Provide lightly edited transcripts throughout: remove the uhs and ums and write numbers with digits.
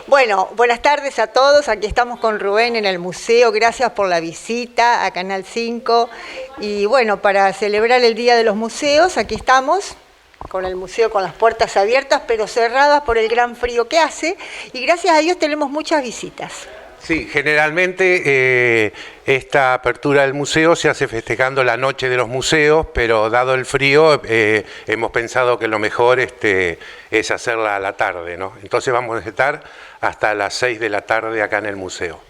Bueno, buenas tardes a todos. Aquí estamos con Rubén en el museo. Gracias por la visita a Canal 5. Y bueno, para celebrar el Día de los Museos, aquí estamos con el museo con las puertas abiertas, pero cerradas por el gran frío que hace. Y gracias a Dios tenemos muchas visitas. Sí, generalmente esta apertura del museo se hace festejando la noche de los museos, pero dado el frío hemos pensado que lo mejor es hacerla a la tarde, ¿no? Entonces vamos a estar hasta las 6 de la tarde acá en el museo.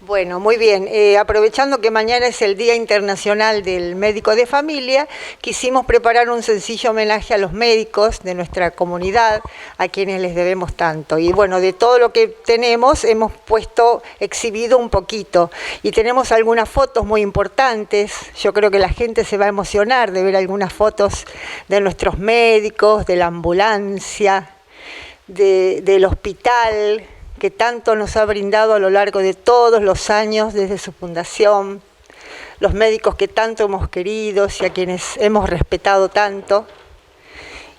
Bueno, muy bien. Aprovechando que mañana es el Día Internacional del Médico de Familia, quisimos preparar un sencillo homenaje a los médicos de nuestra comunidad, a quienes les debemos tanto. Y bueno, de todo lo que tenemos hemos exhibido un poquito. Y tenemos algunas fotos muy importantes. Yo creo que la gente se va a emocionar de ver algunas fotos de nuestros médicos, de la ambulancia, del hospital, que tanto nos ha brindado a lo largo de todos los años desde su fundación, los médicos que tanto hemos querido y a quienes hemos respetado tanto.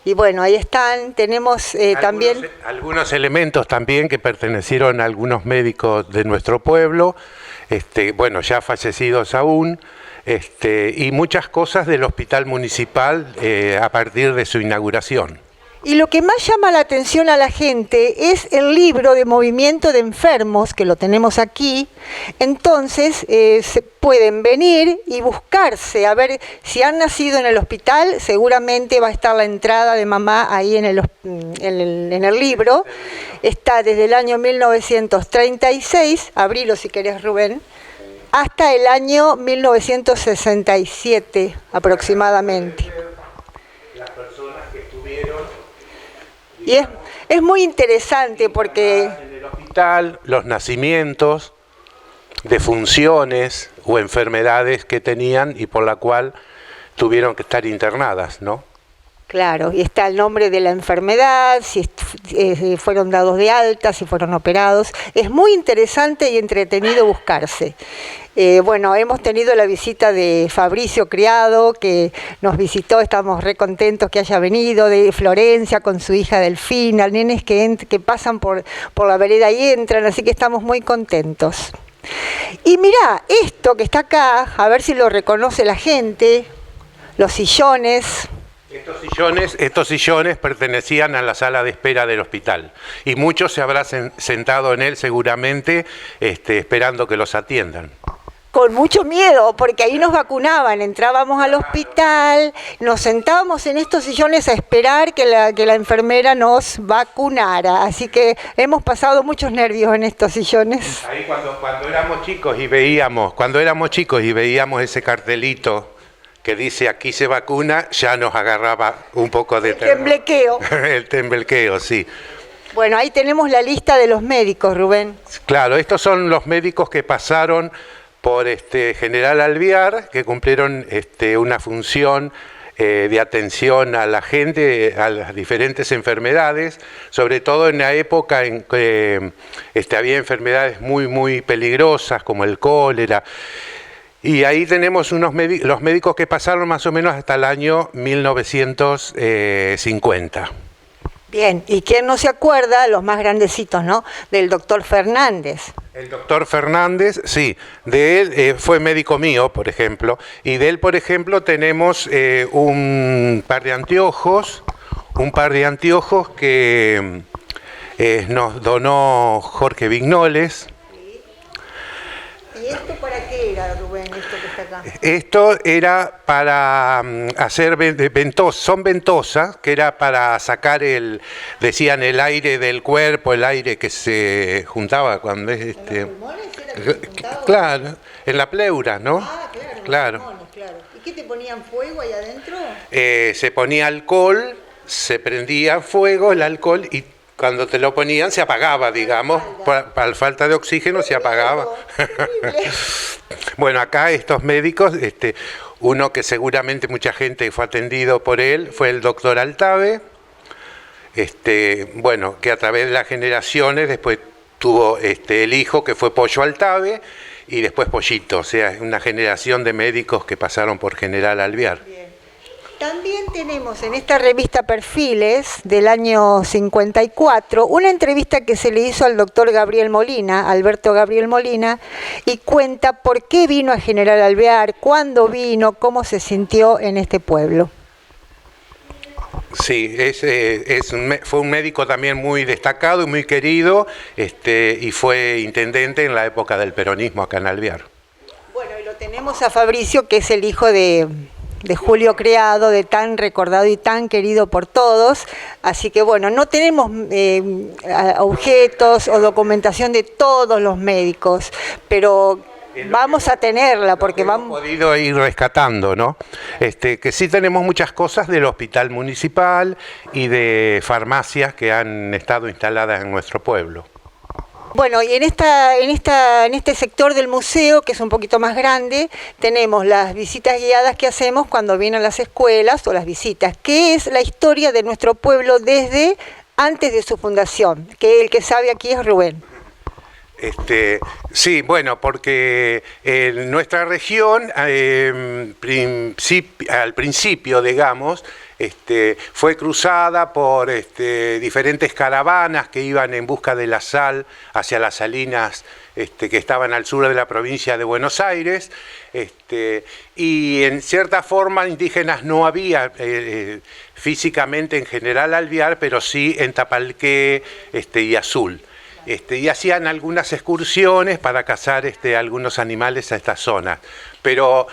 Y bueno, ahí están, tenemos también algunos elementos también que pertenecieron a algunos médicos de nuestro pueblo, bueno, ya fallecidos aún, y muchas cosas del hospital municipal a partir de su inauguración. Y lo que más llama la atención a la gente es el libro de movimiento de enfermos, que lo tenemos aquí. Entonces se pueden venir y buscarse, a ver si han nacido en el hospital, seguramente va a estar la entrada de mamá ahí en el libro. Está desde el año 1936, abrilo si querés Rubén, hasta el año 1967 aproximadamente. Y es muy interesante porque en el hospital los nacimientos, defunciones o enfermedades que tenían y por la cual tuvieron que estar internadas, ¿no? Claro, y está el nombre de la enfermedad, si fueron dados de alta, si fueron operados. Es muy interesante y entretenido buscarse. Bueno, hemos tenido la visita de Fabricio Criado, que nos visitó, estamos re contentos que haya venido, de Florencia con su hija Delfina, nenes que pasan por la vereda y entran, así que estamos muy contentos. Y mirá, esto que está acá, a ver si lo reconoce la gente, los sillones. Estos sillones pertenecían a la sala de espera del hospital y muchos se habrán sentado en él seguramente esperando que los atiendan. Con mucho miedo, porque ahí nos vacunaban, entrábamos al hospital, nos sentábamos en estos sillones a esperar que la enfermera nos vacunara, así que hemos pasado muchos nervios en estos sillones. Ahí cuando éramos chicos y veíamos ese cartelito que dice aquí se vacuna, ya nos agarraba un poco de terror. Temblequeo. El temblequeo, sí. Bueno, ahí tenemos la lista de los médicos, Rubén. Claro, estos son los médicos que pasaron por General Alvear, que cumplieron una función de atención a la gente, a las diferentes enfermedades, sobre todo en la época en que había enfermedades muy, muy peligrosas como el cólera. Y ahí tenemos los médicos que pasaron más o menos hasta el año 1950. Bien, ¿y quién no se acuerda, los más grandecitos, ¿no?, del doctor Fernández? El doctor Fernández, sí, de él fue médico mío, por ejemplo, y de él, por ejemplo, tenemos un par de anteojos que nos donó Jorge Vignoles. ¿Y esto para qué era, Rubén, esto que está acá? Esto era para hacer ventosas, son ventosas, que era para sacar decían el aire del cuerpo, el aire que se juntaba cuando es ¿En los pulmones era que se juntaba? Claro, en la pleura, ¿no? Ah, claro, claro. En los pulmones, claro. ¿Y qué te ponían fuego ahí adentro? Se ponía alcohol, se prendía fuego el alcohol y cuando te lo ponían se apagaba, digamos, para falta de oxígeno se apagaba. Bueno, acá estos médicos, uno que seguramente mucha gente fue atendido por él, fue el doctor Altave, bueno, que a través de las generaciones después tuvo el hijo que fue Pollo Altave y después Pollito, o sea, una generación de médicos que pasaron por General Alvear. Bien. También tenemos en esta revista Perfiles del año 54 una entrevista que se le hizo al doctor Gabriel Molina, Alberto Gabriel Molina, y cuenta por qué vino a General Alvear, cuándo vino, cómo se sintió en este pueblo. Sí, fue un médico también muy destacado y muy querido, y fue intendente en la época del peronismo acá en Alvear. Bueno, y lo tenemos a Fabricio, que es el hijo de Julio Criado, de tan recordado y tan querido por todos. Así que bueno, no tenemos objetos o documentación de todos los médicos, pero vamos a tenerla porque vamos... Hemos podido ir rescatando, ¿no? Que sí tenemos muchas cosas del hospital municipal y de farmacias que han estado instaladas en nuestro pueblo. Bueno, y en este sector del museo, que es un poquito más grande, tenemos las visitas guiadas que hacemos cuando vienen las escuelas o las visitas, que es la historia de nuestro pueblo desde antes de su fundación, que el que sabe aquí es Rubén. Sí, bueno, porque en nuestra región, al principio, digamos, fue cruzada por diferentes caravanas que iban en busca de la sal hacia las salinas que estaban al sur de la provincia de Buenos Aires, y en cierta forma indígenas no había físicamente en General Alvear, pero sí en Tapalqué y Azul. Y hacían algunas excursiones para cazar algunos animales a esta zona. Pero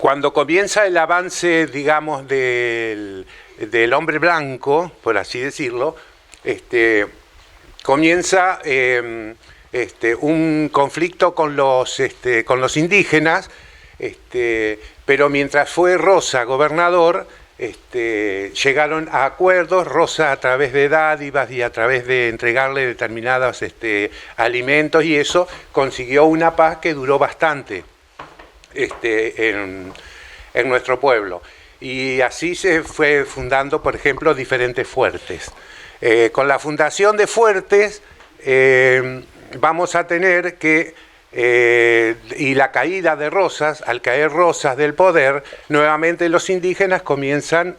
cuando comienza el avance, digamos, del hombre blanco, por así decirlo, comienza un conflicto con los indígenas, pero mientras fue Rosa gobernador, llegaron a acuerdos. Rosa, a través de dádivas y a través de entregarle determinados alimentos y eso, consiguió una paz que duró bastante en nuestro pueblo. Y así se fue fundando, por ejemplo, diferentes fuertes. Con la fundación de fuertes vamos a tener que y la caída de Rosas, al caer Rosas del poder, nuevamente los indígenas comienzan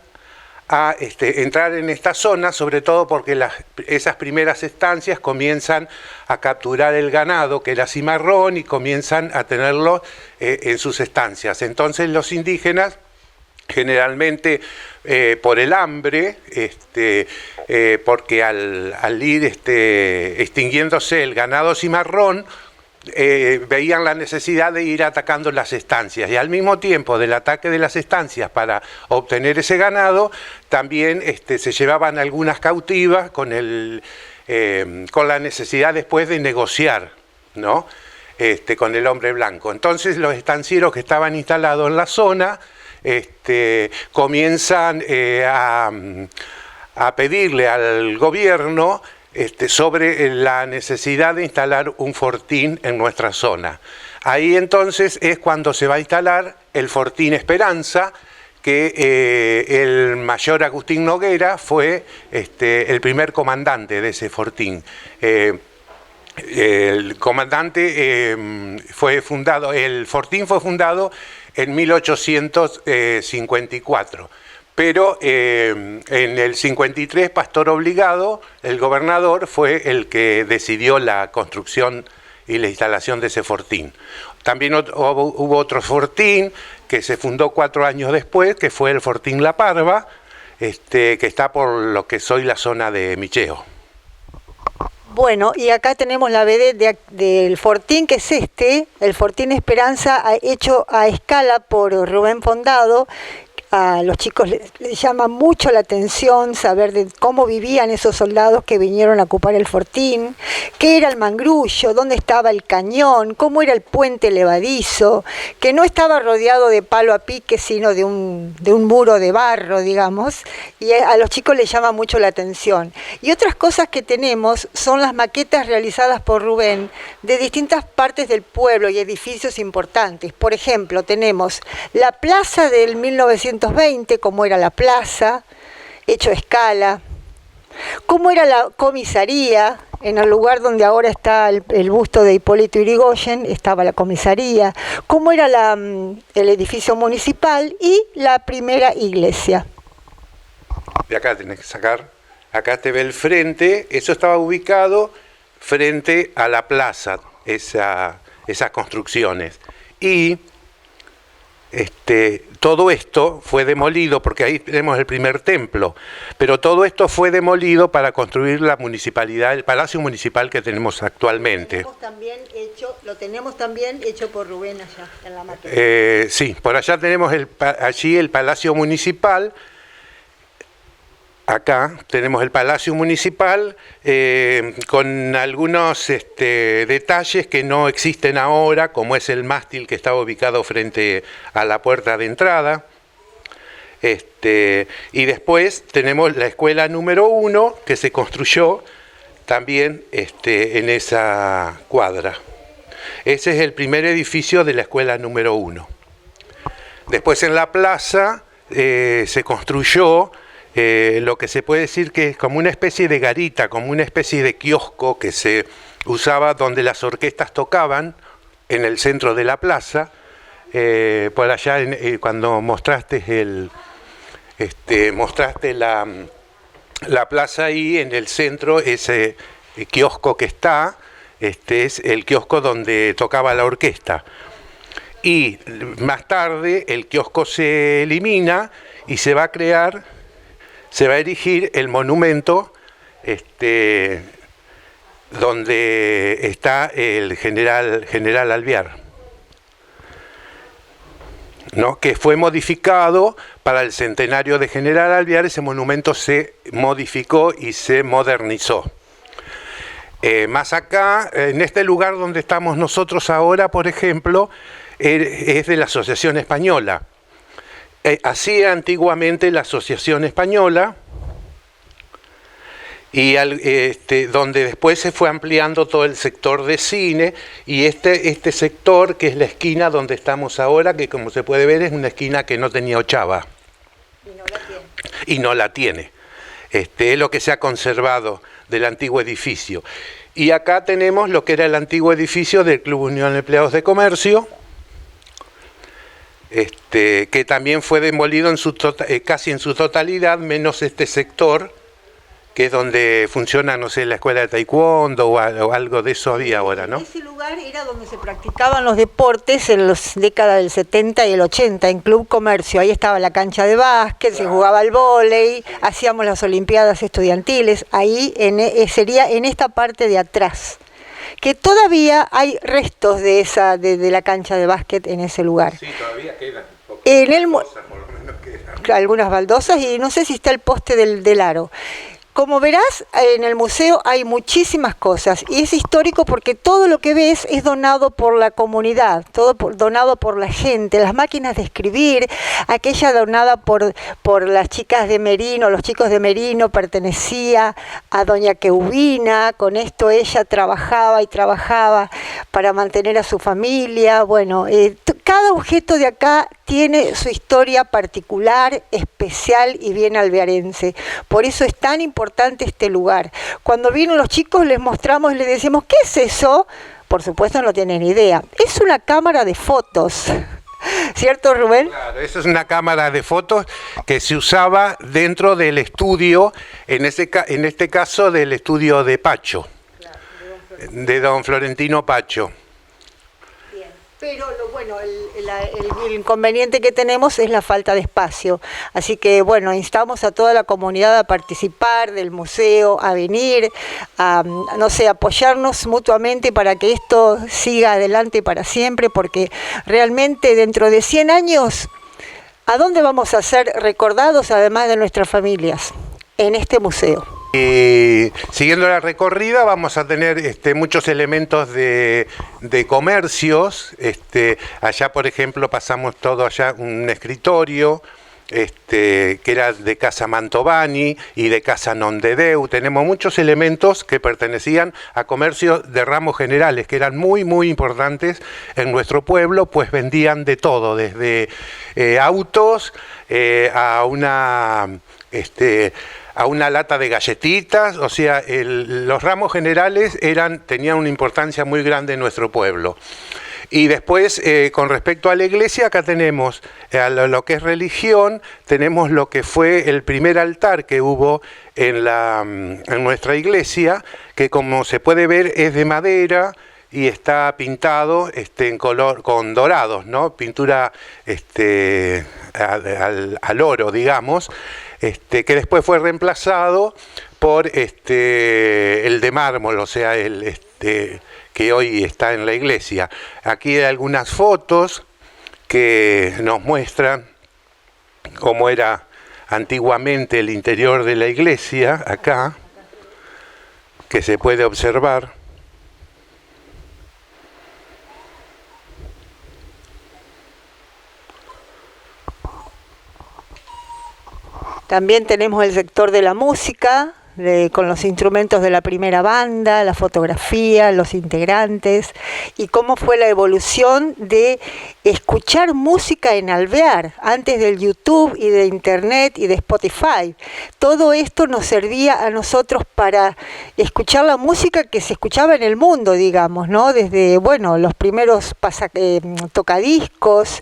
a entrar en esta zona, sobre todo porque esas primeras estancias comienzan a capturar el ganado, que era cimarrón, y comienzan a tenerlo en sus estancias. Entonces los indígenas, generalmente por el hambre, porque al ir extinguiéndose el ganado cimarrón, veían la necesidad de ir atacando las estancias, y al mismo tiempo del ataque de las estancias para obtener ese ganado, también se llevaban algunas cautivas con la necesidad después de negociar, ¿no? Con el hombre blanco. Entonces los estancieros que estaban instalados en la zona comienzan a pedirle al gobierno sobre la necesidad de instalar un fortín en nuestra zona. Ahí entonces es cuando se va a instalar el Fortín Esperanza, que el mayor Agustín Noguera fue el primer comandante de ese fortín. El fortín fue fundado en 1854. Pero en el 53, Pastor Obligado, el gobernador, fue el que decidió la construcción y la instalación de ese fortín. También hubo otro fortín que se fundó 4 años después, que fue el Fortín La Parva, que está por lo que es hoy la zona de Micheo. Bueno, y acá tenemos la vedette del fortín, que es el Fortín Esperanza, hecho a escala por Rubén Fondado. A los chicos les llama mucho la atención saber de cómo vivían esos soldados que vinieron a ocupar el fortín, qué era el mangrullo, dónde estaba el cañón, cómo era el puente levadizo, que no estaba rodeado de palo a pique, sino de un muro de barro, digamos, y a los chicos les llama mucho la atención. Y otras cosas que tenemos son las maquetas realizadas por Rubén de distintas partes del pueblo y edificios importantes. Por ejemplo, tenemos la plaza del 1920, cómo era la plaza, hecho a escala, cómo era la comisaría, En el lugar donde ahora está el busto de Hipólito Yrigoyen estaba la comisaría, cómo era el edificio municipal y la primera iglesia. De acá tenés que sacar, acá te ve el frente, eso estaba ubicado frente a la plaza, esas construcciones. Y todo esto fue demolido, porque ahí tenemos el primer templo, pero todo esto fue demolido para construir la municipalidad, el palacio municipal que tenemos actualmente. Lo tenemos también hecho por Rubén allá, en la maqueta. Sí, por allá tenemos allí el palacio municipal. Acá tenemos el Palacio Municipal con algunos detalles que no existen ahora, como es el mástil que está ubicado frente a la puerta de entrada. Y después tenemos la escuela número 1 que se construyó también en esa cuadra. Ese es el primer edificio de la escuela número 1. Después en la plaza se construyó lo que se puede decir que es como una especie de garita, como una especie de kiosco que se usaba donde las orquestas tocaban en el centro de la plaza. Por allá cuando mostraste mostraste la plaza ahí en el centro, ese kiosco que está, es el kiosco donde tocaba la orquesta. Y más tarde el kiosco se elimina y se va a erigir el monumento donde está el general Alvear, ¿no? Que fue modificado para el centenario de General Alvear. Ese monumento se modificó y se modernizó. Más acá, en este lugar donde estamos nosotros ahora, por ejemplo, es de la Asociación Española. Hacía antiguamente la Asociación Española, y donde después se fue ampliando todo el sector de cine, y este sector, que es la esquina donde estamos ahora, que como se puede ver es una esquina que no tenía ochava. Y no la tiene. Es lo que se ha conservado del antiguo edificio. Y acá tenemos lo que era el antiguo edificio del Club Unión de Empleados de Comercio, que también fue demolido casi en su totalidad, menos este sector, que es donde funciona, no sé, la escuela de taekwondo o algo de eso había ahora, ¿no? Ese lugar era donde se practicaban los deportes en las décadas del 70 y el 80, en Club Comercio. Ahí estaba la cancha de básquet, se jugaba al vóley, hacíamos las olimpiadas estudiantiles, ahí sería en esta parte de atrás, que todavía hay restos de la cancha de básquet en ese lugar. Sí, todavía quedan. Algunas baldosas, y no sé si está el poste del aro. Como verás, en el museo hay muchísimas cosas, y es histórico porque todo lo que ves es donado por la comunidad, donado por la gente. Las máquinas de escribir, aquella donada por las chicas de Merino, los chicos de Merino, pertenecía a doña Queubina. Con esto ella trabajaba y trabajaba para mantener a su familia. Bueno, cada objeto de acá tiene su historia particular, especial y bien alvearense. Por eso es tan importante este lugar. Cuando vienen los chicos les mostramos y les decimos, ¿qué es eso? Por supuesto no tienen idea. Es una cámara de fotos. ¿Cierto, Rubén? Claro, esa es una cámara de fotos que se usaba dentro del estudio, en este caso del estudio de Pacho, de don Florentino Pacho. Pero el inconveniente que tenemos es la falta de espacio. Así que, bueno, instamos a toda la comunidad a participar del museo, a venir, a, apoyarnos mutuamente para que esto siga adelante para siempre, porque realmente dentro de 100 años, ¿a dónde vamos a ser recordados además de nuestras familias? En este museo. Y siguiendo la recorrida vamos a tener muchos elementos de comercios. Allá, por ejemplo, pasamos todo allá un escritorio que era de Casa Mantovani y de Casa Nondedeu. Tenemos muchos elementos que pertenecían a comercios de ramos generales, que eran muy, muy importantes en nuestro pueblo, pues vendían de todo, desde autos a a una lata de galletitas, o sea, los ramos generales tenían una importancia muy grande en nuestro pueblo. Y después, con respecto a la iglesia, acá tenemos a lo que es religión, tenemos lo que fue el primer altar que hubo en nuestra iglesia, que como se puede ver es de madera y está pintado en color con dorados, ¿no? Pintura al oro, digamos, que después fue reemplazado por el de mármol, o sea, que hoy está en la iglesia. Aquí hay algunas fotos que nos muestran cómo era antiguamente el interior de la iglesia, acá, que se puede observar. También tenemos el sector de la música, con los instrumentos de la primera banda, la fotografía, los integrantes, y cómo fue la evolución de escuchar música en Alvear, antes del YouTube y de Internet y de Spotify. Todo esto nos servía a nosotros para escuchar la música que se escuchaba en el mundo, digamos, ¿no? Desde, bueno, los primeros tocadiscos,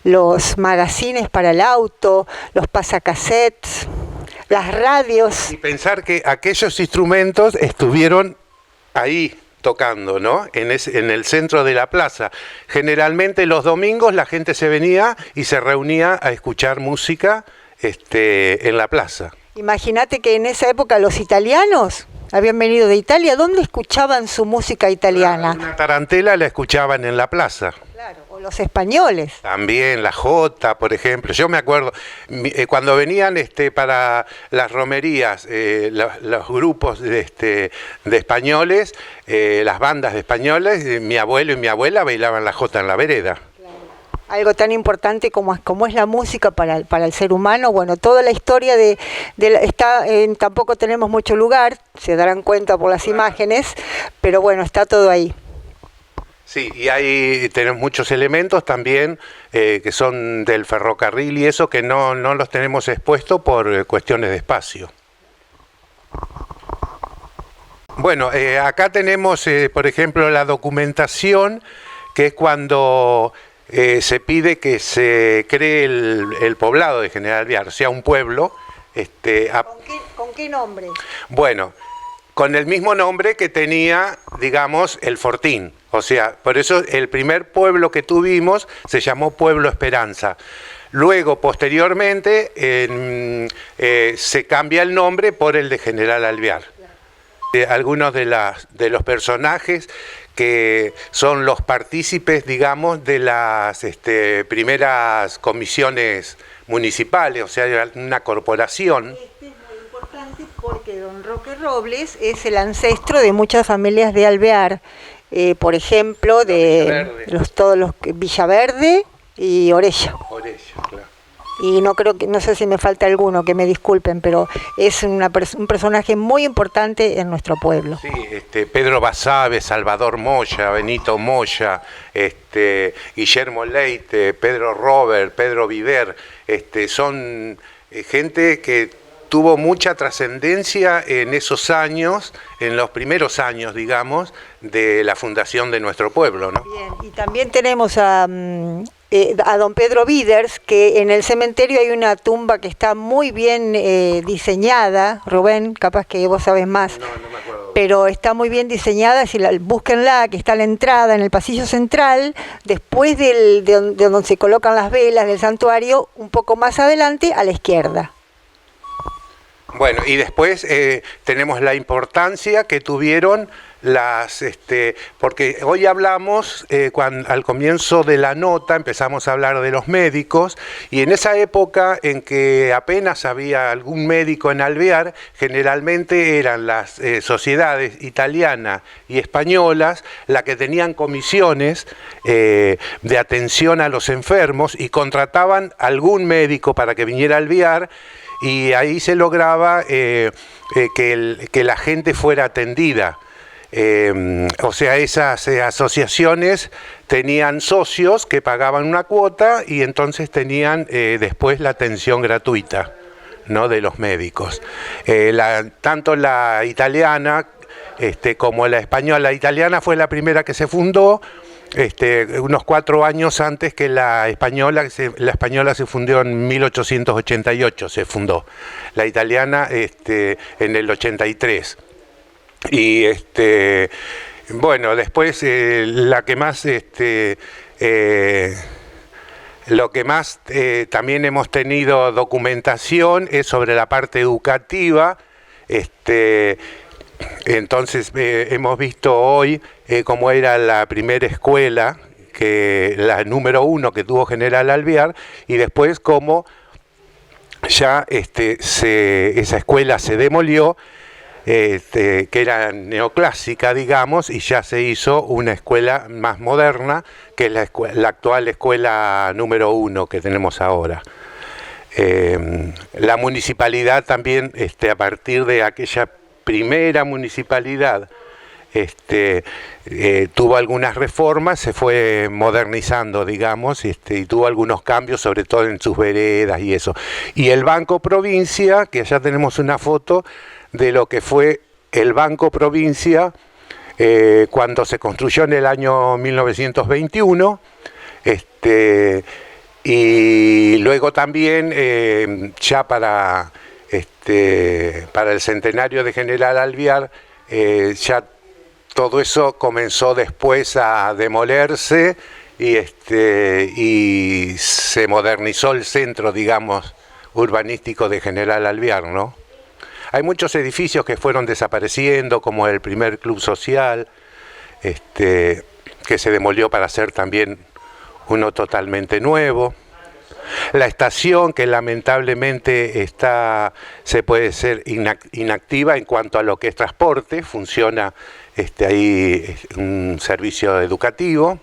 los magazines para el auto, los pasacassettes, las radios. Y pensar que aquellos instrumentos estuvieron ahí tocando, ¿no? En el centro de la plaza. Generalmente los domingos la gente se venía y se reunía a escuchar música en la plaza. Imagínate que en esa época los italianos habían venido de Italia. ¿Dónde escuchaban su música italiana? Una tarantela la escuchaban en la plaza. Claro, o los españoles. También la jota, por ejemplo. Yo me acuerdo, cuando venían para las romerías, los grupos de españoles, las bandas de españoles, mi abuelo y mi abuela bailaban la jota en la vereda. Algo tan importante como es la música para el ser humano. Bueno, toda la historia tampoco tenemos mucho lugar, se darán cuenta por las imágenes, pero bueno, está todo ahí. Sí, y ahí tenemos muchos elementos también que son del ferrocarril y eso que no los tenemos expuestos por cuestiones de espacio. Bueno, acá tenemos, por ejemplo, la documentación, que es cuando se pide que se cree el poblado de General Alvear, o sea, un pueblo. ¿Con qué nombre? Bueno, con el mismo nombre que tenía, digamos, el Fortín. O sea, por eso el primer pueblo que tuvimos se llamó Pueblo Esperanza. Luego, posteriormente, se cambia el nombre por el de General Alvear. Algunos de los personajes que son los partícipes, digamos, de las primeras comisiones municipales, o sea, de una corporación. Este es muy importante porque don Roque Robles es el ancestro de muchas familias de Alvear, por ejemplo, de todos los Villaverde y Orella. Orella, claro. Y no sé si me falta alguno, que me disculpen, pero es un personaje muy importante en nuestro pueblo. Sí, Pedro Basabe, Salvador Moya, Benito Moya, Guillermo Leite, Pedro Robert, Pedro Viver, son gente que tuvo mucha trascendencia en esos años, en los primeros años, digamos, de la fundación de nuestro pueblo, ¿no? Bien, y también tenemos a don Pedro Viders, que en el cementerio hay una tumba que está muy bien diseñada. Rubén, capaz que vos sabés más. No me acuerdo. Pero está muy bien diseñada, búsquenla, que está a la entrada en el pasillo central, después de donde se colocan las velas del santuario, un poco más adelante a la izquierda. Bueno, y después tenemos la importancia que tuvieron porque hoy hablamos, al comienzo de la nota empezamos a hablar de los médicos, y en esa época en que apenas había algún médico en Alvear, generalmente eran las sociedades italianas y españolas las que tenían comisiones de atención a los enfermos y contrataban algún médico para que viniera a Alvear, y ahí se lograba que la gente fuera atendida. O sea, esas asociaciones tenían socios que pagaban una cuota y entonces tenían después la atención gratuita. ¿no?, de los médicos. Tanto la italiana como la española. La italiana fue la primera que se fundó, unos 4 años antes que la española. La española se fundó en 1888, se fundó. La italiana en el 83. Y bueno, después la que más lo que más también hemos tenido documentación es sobre la parte educativa. Entonces hemos visto hoy cómo era la primera escuela, la número 1 que tuvo General Alvear, y después cómo ya esa escuela se demolió, que era neoclásica, digamos, y ya se hizo una escuela más moderna, que es la actual escuela número 1 que tenemos ahora. La municipalidad también, a partir de aquella primera municipalidad, tuvo algunas reformas, se fue modernizando, digamos, y tuvo algunos cambios, sobre todo en sus veredas y eso. Y el Banco Provincia, que allá tenemos una foto de lo que fue el Banco Provincia cuando se construyó en el año 1921, y luego también ya para el centenario de General Alvear, ya todo eso comenzó después a demolerse y se modernizó el centro, digamos, urbanístico de General Alvear, ¿no? Hay muchos edificios que fueron desapareciendo, como el primer club social, que se demolió para hacer también uno totalmente nuevo. La estación, que lamentablemente se puede ser inactiva en cuanto a lo que es transporte, funciona ahí un servicio educativo.